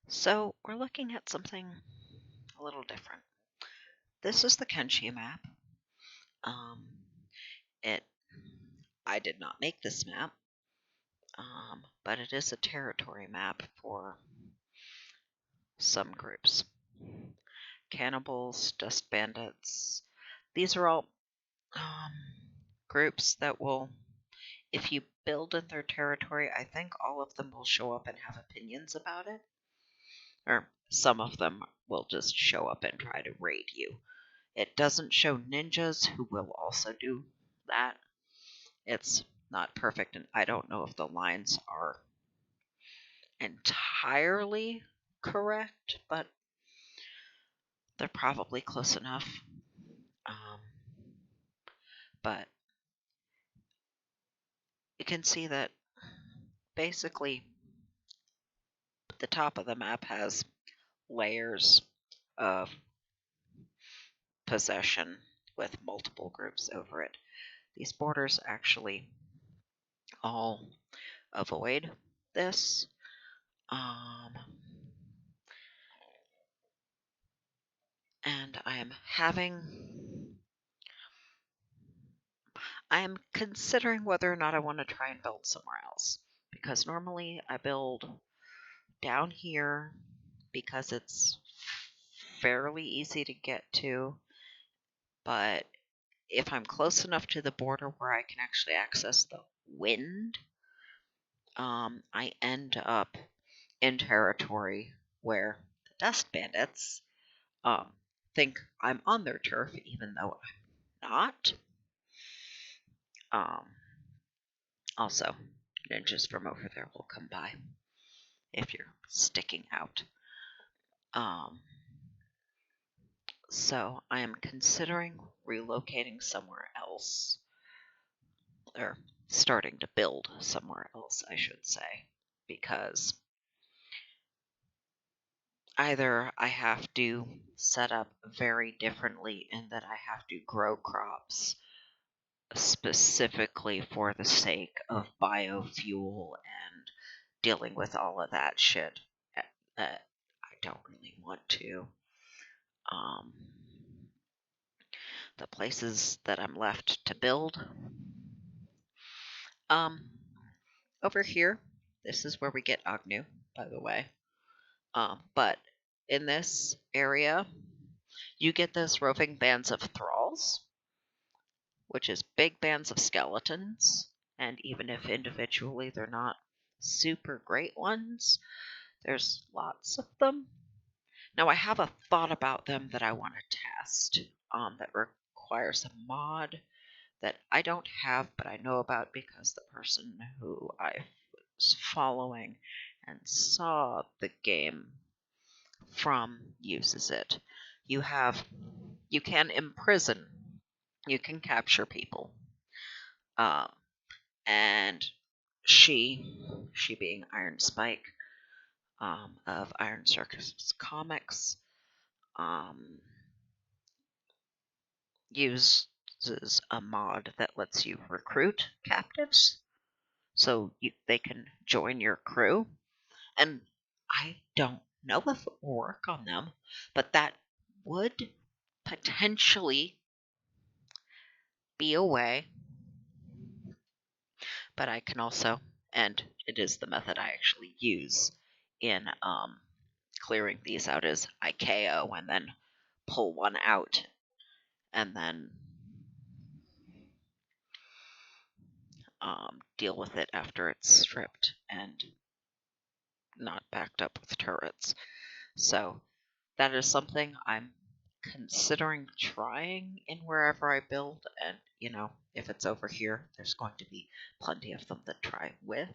So we're looking at something a little different. This is the Kenshi map. Um, it I did not make this map, but it is a territory map for some groups. Cannibals, dust bandits. These are all groups that will, if you build in their territory, I think all of them will show up and have opinions about it. Or some of them will just show up and try to raid you. It doesn't show ninjas who will also do that. It's not perfect, and I don't know if the lines are entirely correct, but they're probably close enough. But you can see that basically the top of the map has layers of possession with multiple groups over it. These borders actually all avoid this. And I am considering whether or not I want to try and build somewhere else. Because normally I build down here because it's fairly easy to get to. But if I'm close enough to the border where I can actually access the wind, I end up in territory where the dust bandits think I'm on their turf, even though I'm not. Also, ninjas from over there will come by if you're sticking out. So I am considering relocating somewhere else, or starting to build somewhere else, I should say, because either I have to set up very differently in that I have to grow crops specifically for the sake of biofuel and dealing with all of that shit. I don't really want to. The places that I'm left to build. Over here, this is where we get Agnew, by the way. But in this area, you get those roving bands of thralls, which is big bands of skeletons, and even if individually they're not super great ones, there's lots of them. Now, I have a thought about them that I want to test that requires a mod that I don't have, but I know about because the person who I was following and saw the game from uses it. You can imprison, you can capture people, and she being Iron Spike of Iron Circus Comics, uses a mod that lets you recruit captives, so they can join your crew. And I don't know if it will work on them, but that would potentially be a way. But I can also, and it is the method I actually use in clearing these out, is I KO and then pull one out and then deal with it after it's stripped and not backed up with turrets. So that is something I'm considering trying in wherever I build, and if it's over here, there's going to be plenty of them that try with.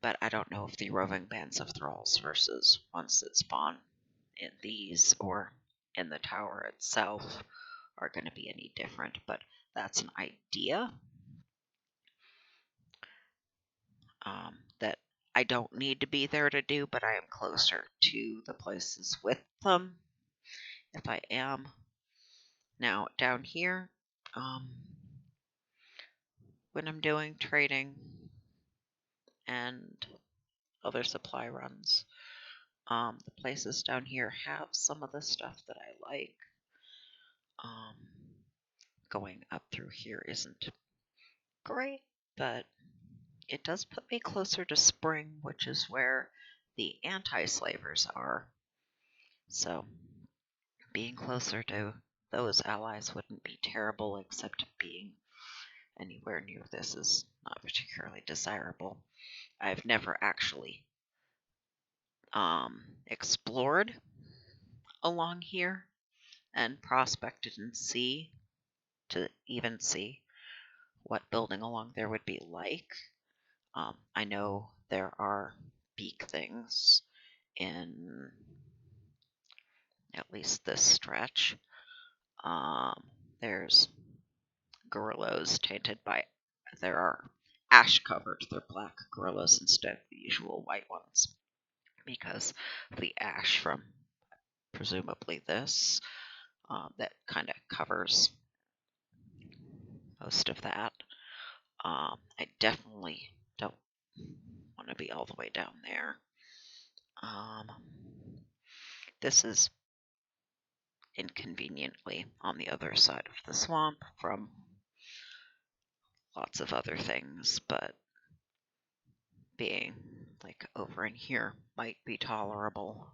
But I don't know if the roving bands of thralls versus ones that spawn in these or in the tower itself are going to be any different, but that's an idea that I don't need to be there to do, but I am closer to the places with them if I am. Now, down here, when I'm doing trading and other supply runs. The places down here have some of the stuff that I like. Going up through here isn't great, but it does put me closer to spring, which is where the anti-slavers are. So being closer to those allies wouldn't be terrible, except being anywhere near this is not particularly desirable. I've never actually explored along here and prospected and see what building along there would be like. I know there are beak things in at least this stretch. There's gorillas tainted by, there are ash covered, they're black gorillas instead of the usual white ones, because the ash from presumably this, that kind of covers most of that. I definitely don't want to be all the way down there. This is inconveniently on the other side of the swamp from lots of other things, but being like over in here might be tolerable.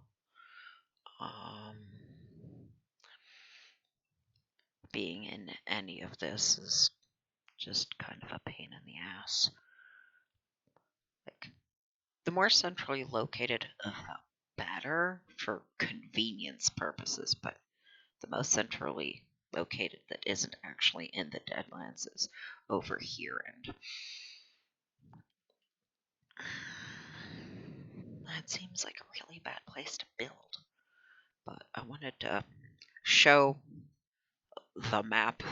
Being in any of this is just kind of a pain in the ass. Like, the more centrally located, the better for convenience purposes, but the most centrally located that isn't actually in the Deadlands is over here, and that seems like a really bad place to build. But I wanted to show the map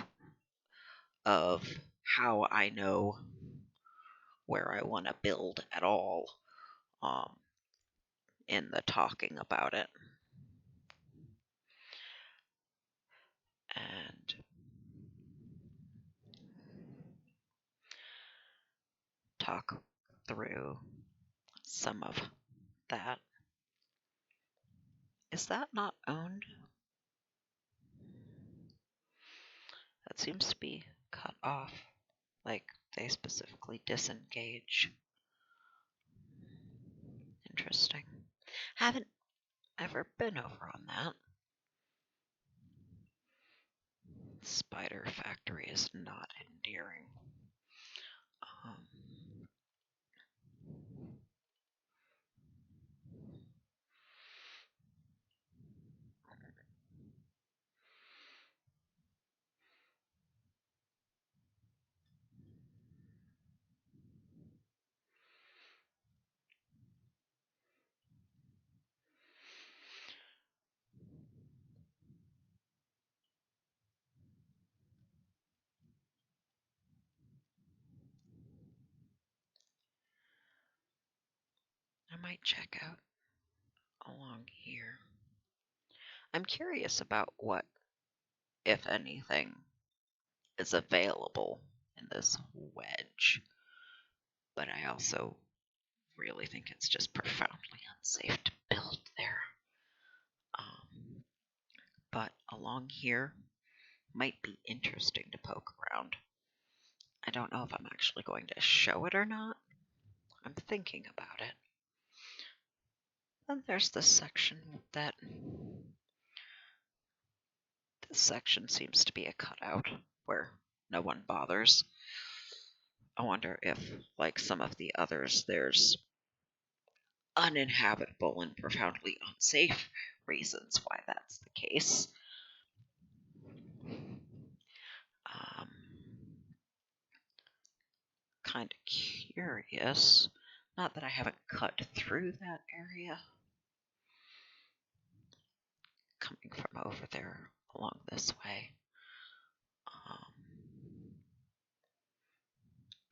of how I know where I want to build at all in the talking about it. And talk through some of that. Is that not owned? That seems to be cut off. Like, they specifically disengage. Interesting. Haven't ever been over on that. Spider Factory is not endearing. I might check out along here. I'm curious about what, if anything, is available in this wedge. But I also really think it's just profoundly unsafe to build there. But along here might be interesting to poke around. I don't know if I'm actually going to show it or not. I'm thinking about it. Then there's this section that... This section seems to be a cutout where no one bothers. I wonder if, like some of the others, there's uninhabitable and profoundly unsafe reasons why that's the case. Kind of curious. Not that I haven't cut through that area. Coming from over there along this way.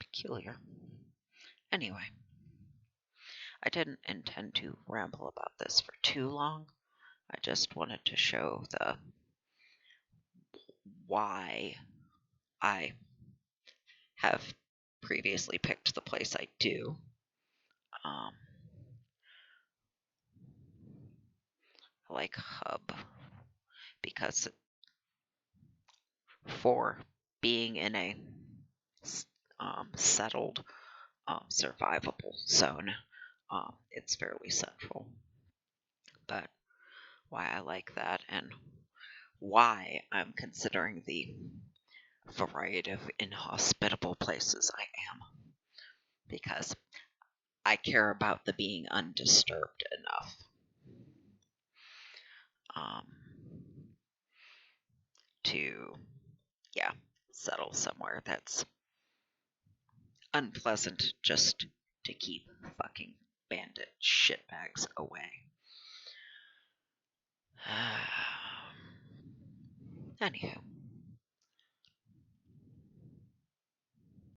Peculiar. Anyway, I didn't intend to ramble about this for too long. I just wanted to show the why I have previously picked the place I do. like hub because for being in a settled, survivable zone, it's fairly central. But why I like that and why I'm considering the variety of inhospitable places I am, because I care about the being undisturbed enough um, to, yeah, settle somewhere that's unpleasant just to keep fucking bandit shitbags away. Anywho,